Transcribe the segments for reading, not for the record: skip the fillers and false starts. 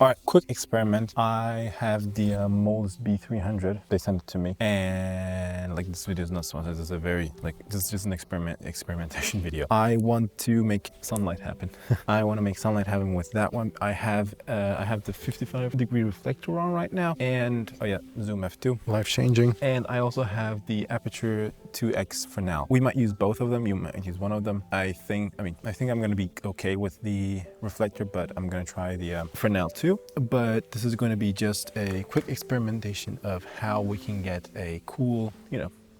All right, quick experiment. I have the Moldus B300. They sent it to me, and like this video is not sponsored. This is a very this is just an experimentation video. I want to make sunlight happen. I want to make sunlight happen with that one. I have the 55-degree reflector on right now, and oh yeah, zoom f2, life changing. And I also have the aperture 2x for now. We might use both of them. You might use one of them. I think I'm gonna be okay with the reflector, but I'm gonna try the Fresnel too. But this is going to be just a quick experimentation of how we can get a cool,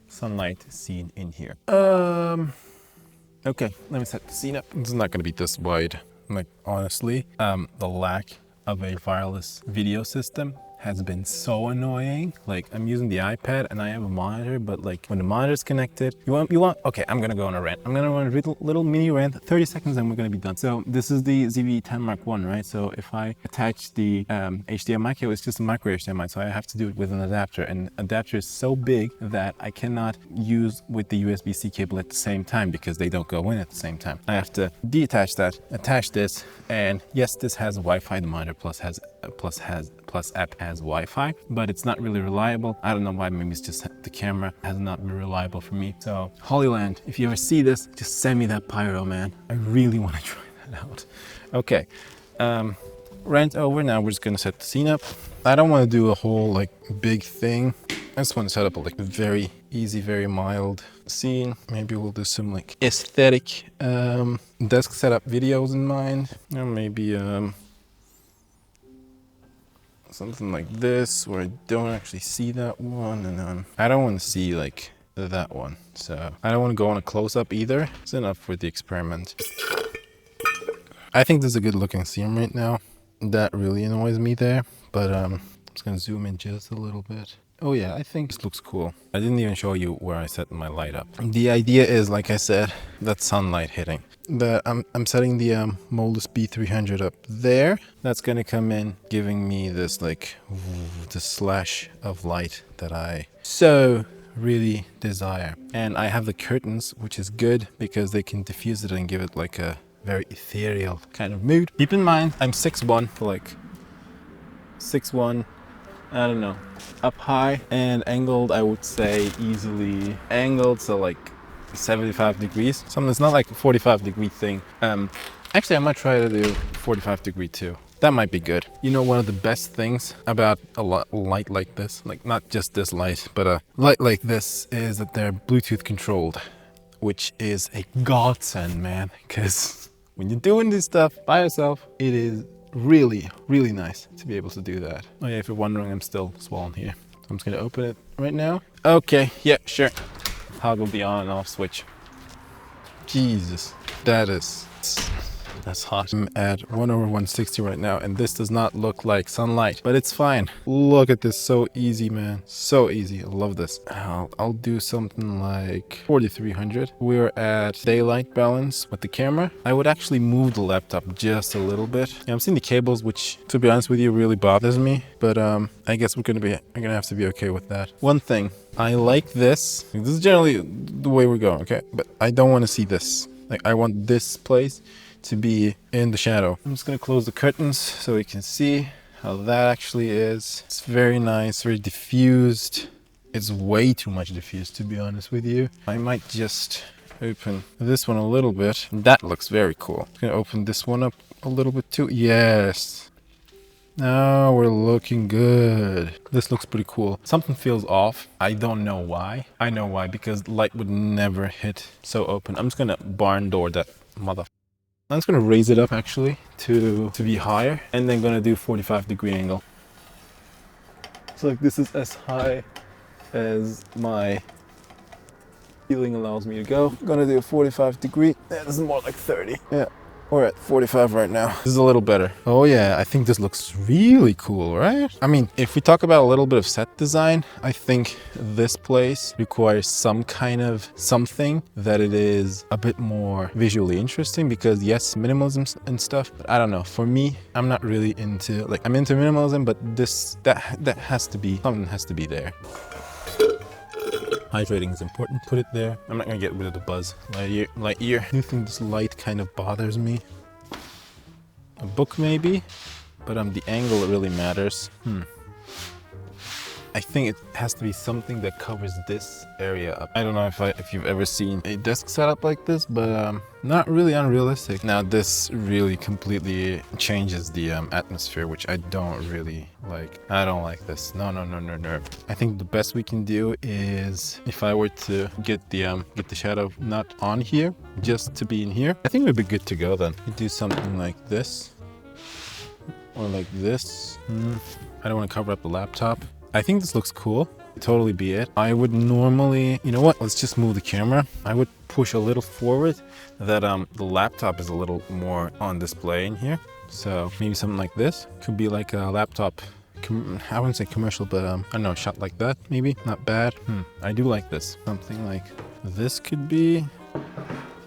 sunlight scene in here. Okay, let me set the scene up. It's not going to be this wide. Like, honestly, the lack of a wireless video system has been so annoying. Like, I'm using the iPad and I have a monitor, but like when the monitor is connected, okay, I'm gonna go on a rant. I'm gonna run a little mini rant, 30 seconds and we're gonna be done. So this is the ZV-10 Mark I, right? So if I attach the HDMI cable, it's just a micro HDMI, so I have to do it with an adapter. And adapter is so big that I cannot use with the USB-C cable at the same time because they don't go in at the same time. I have to detach that, attach this, and yes, this has Wi-Fi. The monitor Plus app has Wi-Fi, but it's not really reliable. I don't know why. Maybe it's just the camera has not been reliable for me. So Holyland, if you ever see this, just send me that pyro, man. I really want to try that out. Okay, rant over. Now we're just gonna set the scene up. I don't want to do a whole big thing. I just want to set up a very easy, very mild scene. Maybe we'll do some aesthetic desk setup videos in mind, or maybe something like this where I don't actually see that one, and I don't want to see that one, so I don't want to go on a close-up either. It's enough for the experiment. I think this is a good looking scene right now. That really annoys me there, but I'm just gonna zoom in just a little bit. Oh yeah, I think this looks cool. I didn't even show you where I set my light up. The idea is, like I said, that sunlight hitting. I'm setting the Moldus B300 up there. That's gonna come in, giving me this the slash of light that I so really desire. And I have the curtains, which is good because they can diffuse it and give it a very ethereal kind of mood. Keep in mind, I'm 6'1", 6'1", I don't know, up high and angled. I would say easily angled, so 75 degrees. Something that's not a 45-degree thing. Actually, I might try to do 45-degree too. That might be good. One of the best things about a light like this, not just this light, but a light like this, is that they're Bluetooth controlled, which is a godsend, man, because when you're doing this stuff by yourself, it is really, really nice to be able to do that. Oh yeah, if you're wondering, I'm still swollen here. I'm just gonna open it right now. Okay, yeah, sure. Toggle the on and off switch. Jesus, that's hot. I'm at 1/160 right now, and this does not look like sunlight, but it's fine. Look at this, so easy, man. So easy, I love this. I'll do something like 4300. We're at daylight balance with the camera. I would actually move the laptop just a little bit. Yeah, I'm seeing the cables, which, to be honest with you, really bothers me, but I guess I'm gonna have to be okay with that. One thing, I like this. This is generally the way we're going, okay? But I don't want to see this. I want this place to be in the shadow. I'm just gonna close the curtains so we can see how that actually is. It's very nice, very diffused. It's way too much diffused, to be honest with you. I might just open this one a little bit. That looks very cool. I'm gonna open this one up a little bit too. Yes. Now we're looking good. This looks pretty cool. Something feels off. I don't know why. I know why, because light would never hit so open. I'm just gonna barn door that mother. I'm just gonna raise it up actually to be higher, and then gonna do 45-degree angle. So this is as high as my ceiling allows me to go. I'm gonna do a 45-degree. Yeah, this is more like 30. Yeah, we're at 45 right now. This is a little better. Oh yeah, I think this looks really cool, right? I mean, if we talk about a little bit of set design, I think this place requires some kind of something that it is a bit more visually interesting, because yes, minimalism and stuff, but I don't know. For me, I'm not really into, I'm into minimalism, but that has to be, something has to be there. Hydrating is important. Put it there. I'm not gonna get rid of the buzz. Light year. I do think this light kind of bothers me. A book maybe? but the angle really matters. I think it has to be something that covers this area up. I don't know if you've ever seen a desk setup like this, but not really unrealistic. Now this really completely changes the atmosphere, which I don't really like. I don't like this. No. I think the best we can do is if I were to get the shadow not on here, just to be in here, I think we'd be good to go then. You do something like this or like this. I don't want to cover up the laptop. I think this looks cool. Totally be it. I would normally, you know what? Let's just move the camera. I would push a little forward that the laptop is a little more on display in here. So maybe something like this could be like a laptop. I wouldn't say commercial, but I don't know, shot like that maybe. Not bad. I do like this. Something like this could be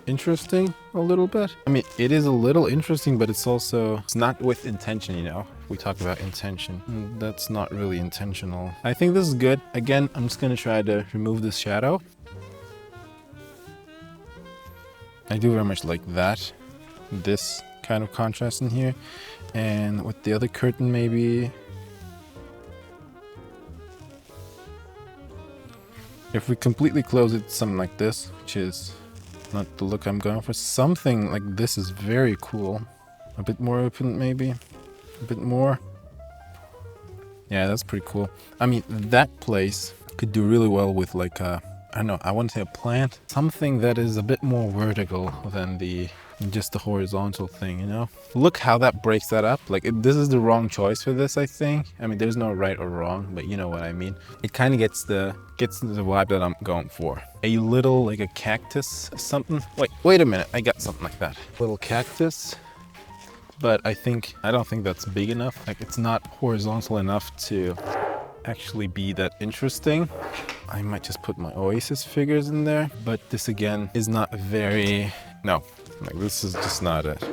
interesting a little bit. I mean, it is a little interesting, but it's not with intention, you know. We talk about intention. That's not really intentional. I think this is good. Again, I'm just gonna try to remove this shadow. I do very much like that. This kind of contrast in here. And with the other curtain maybe. If we completely close it, something like this, which is not the look I'm going for. Something like this is very cool. A bit more open maybe. A bit more. Yeah, that's pretty cool. I mean, that place could do really well with like a, I don't know, I want to say a plant. Something that is a bit more vertical than just the horizontal thing, you know? Look how that breaks that up. Like this is the wrong choice for this, I think. I mean, there's no right or wrong, but you know what I mean. It kind of gets the vibe that I'm going for. A little like a cactus, something. Wait a minute. I got something like that. Little cactus. But I don't think that's big enough. Like it's not horizontal enough to actually be that interesting. I might just put my Oasis figures in there, but this again is not no, like this is just not it.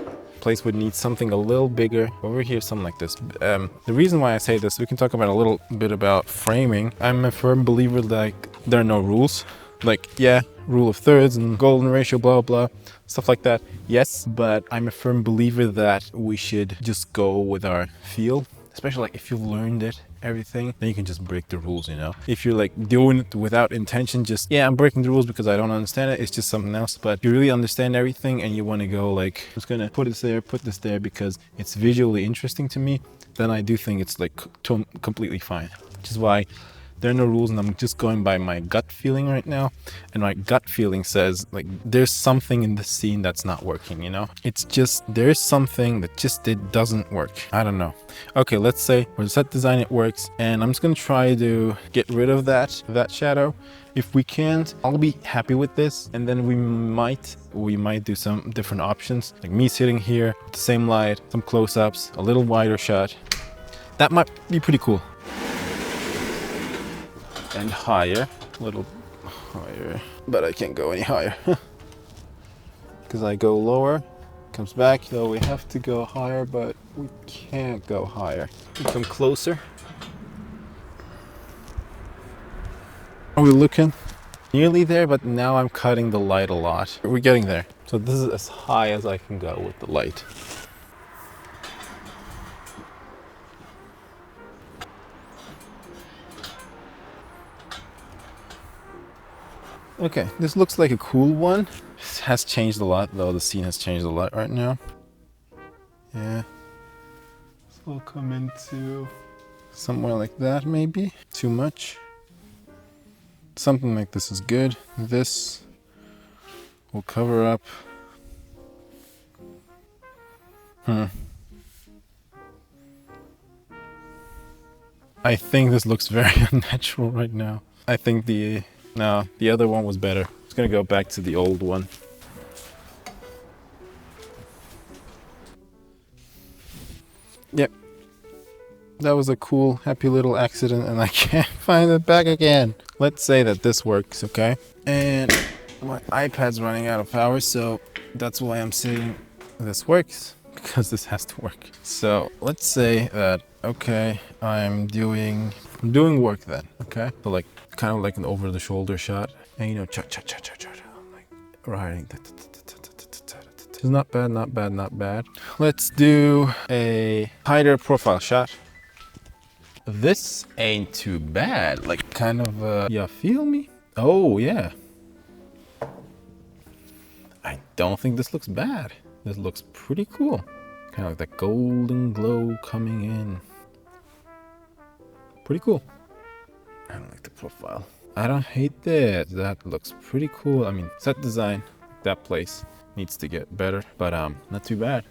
Place would need something a little bigger. Over here, something like this. The reason why I say this, we can talk about a little bit about framing. I'm a firm believer like there are no rules. Like, yeah, rule of thirds and golden ratio, blah, blah, stuff like that. Yes, but I'm a firm believer that we should just go with our feel. Especially like if you've learned it, everything, then you can just break the rules, you know? If you're like doing it without intention, just, yeah, I'm breaking the rules because I don't understand it, it's just something else. But if you really understand everything and you want to go like, I'm just gonna put this there because it's visually interesting to me, then I do think it's like completely fine. Which is why there are no rules and I'm just going by my gut feeling right now. And my gut feeling says like there's something in the scene that's not working, you know? It's just there's something that it doesn't work. I don't know. Okay, let's say for the set design it works and I'm just gonna try to get rid of that shadow. If we can't, I'll be happy with this and then we might do some different options. Like me sitting here, the same light, some close-ups, a little wider shot. That might be pretty cool. And higher, a little higher, but I can't go any higher because I go lower, comes back. So we have to go higher, but we can't go higher. Come closer. Are we looking? Nearly there, but now I'm cutting the light a lot. We're getting there. So this is as high as I can go with the light. Okay, this looks like a cool one. It has changed a lot though. The scene has changed a lot right now. Yeah. So we'll come into somewhere like that maybe. Too much. Something like this is good. This will cover up. I think this looks very unnatural right now. I think the other one was better. I'm just gonna go back to the old one. Yep. That was a cool, happy little accident and I can't find it back again. Let's say that this works, okay? And my iPad's running out of power, so that's why I'm saying this works, because this has to work. So let's say that, okay, I'm doing work then, okay? So like, kind of like an over the shoulder shot. And you know, I'm like riding. This is not bad, not bad, not bad. Let's do a tighter profile shot. This ain't too bad. Like kind of, yeah, feel me? Oh, yeah. I don't think this looks bad. This looks pretty cool. Kind of like that golden glow coming in. Pretty cool. I don't like the profile. I don't hate that. That looks pretty cool. I mean, set design, that place needs to get better, but not too bad.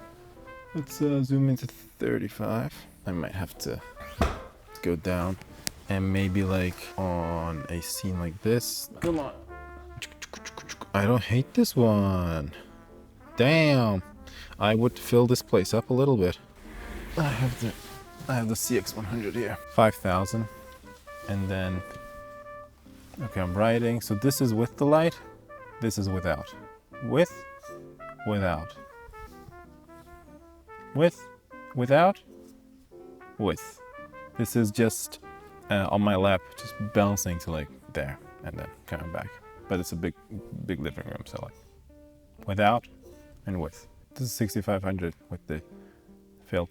Let's zoom into 35. I might have to go down and maybe like on a scene like this. Come on. I don't hate this one. Damn. I would fill this place up a little bit. I have the CX100 here. 5,000. And then, okay, I'm writing. So this is with the light. This is without. With, without. With, without, with. This is just on my lap, just bouncing to like there and then coming back. But it's a big living room, so like without and with. This is 6,500 with the fill.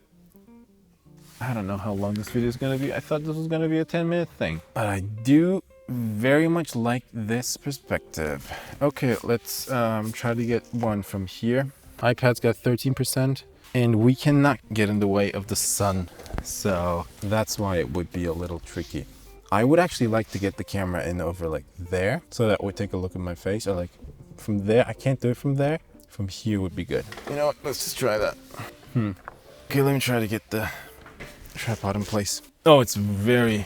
I don't know how long this video is gonna be. I thought this was gonna be a 10-minute thing, but I do very much like this perspective. Okay, let's try to get one from here. iPad's got 13%, and we cannot get in the way of the sun, so that's why it would be a little tricky. I would actually like to get the camera in over like there, so that would take a look at my face, or like from there. I can't do it from there. From here would be good. You know what? Let's just try that. Okay, let me try to get the tripod in place. Oh, it's very,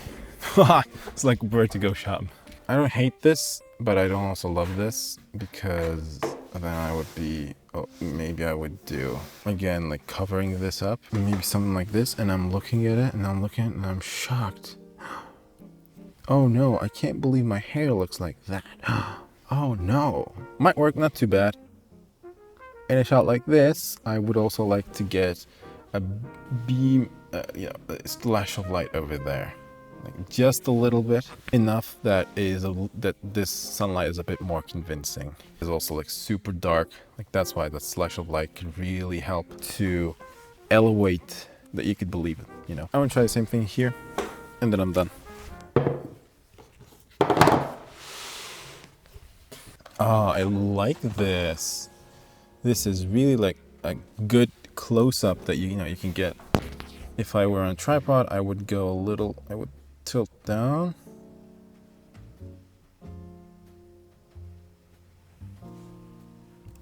it's like vertigo shop. I don't hate this, but I don't also love this, because then I would be, oh, maybe I would do, again, like covering this up, maybe something like this, and I'm looking at it, and I'm looking at it, and I'm shocked. Oh no, I can't believe my hair looks like that. Oh no. Might work, not too bad. In a shot like this, I would also like to get a beam, you know, a splash of light over there. Like just a little bit, enough that that this sunlight is a bit more convincing. It's also like super dark. Like that's why the slash of light can really help to elevate that you could believe it, you know. I'm gonna try the same thing here, and then I'm done. Oh, I like this. This is really like a good close-up that you know you can get. If I were on a tripod, I would go a little, I would tilt down.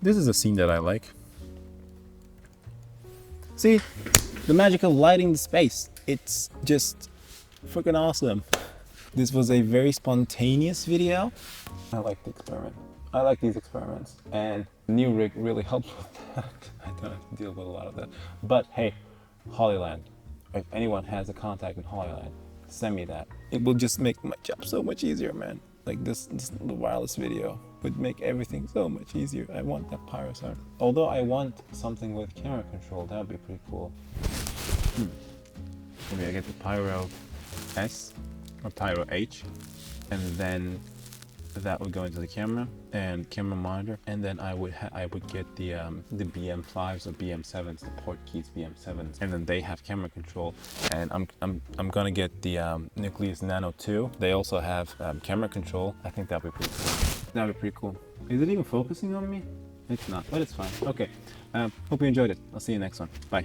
This is a scene that I like. See, the magic of lighting the space. It's just freaking awesome. This was a very spontaneous video. I like the experiment. I like these experiments, and the new rig really helped with that. I don't have to deal with a lot of that. But hey, Hollyland, if anyone has a contact in Hollyland, send me that. It will just make my job so much easier, man. Like this the wireless video would make everything so much easier. I want that pyro sound. Although I want something with camera control, that would be pretty cool. Maybe I get the Pyro S or Pyro H, and then that would go into the camera and camera monitor, and then I would get the BM5s or BM7s, the Portkeys BM7s, and then they have camera control. And I'm gonna get the Nucleus Nano 2. They also have camera control. I think that'd be pretty cool. That'd be pretty cool. Is it even focusing on me? It's not, but it's fine. Okay. Hope you enjoyed it. I'll see you next one. Bye.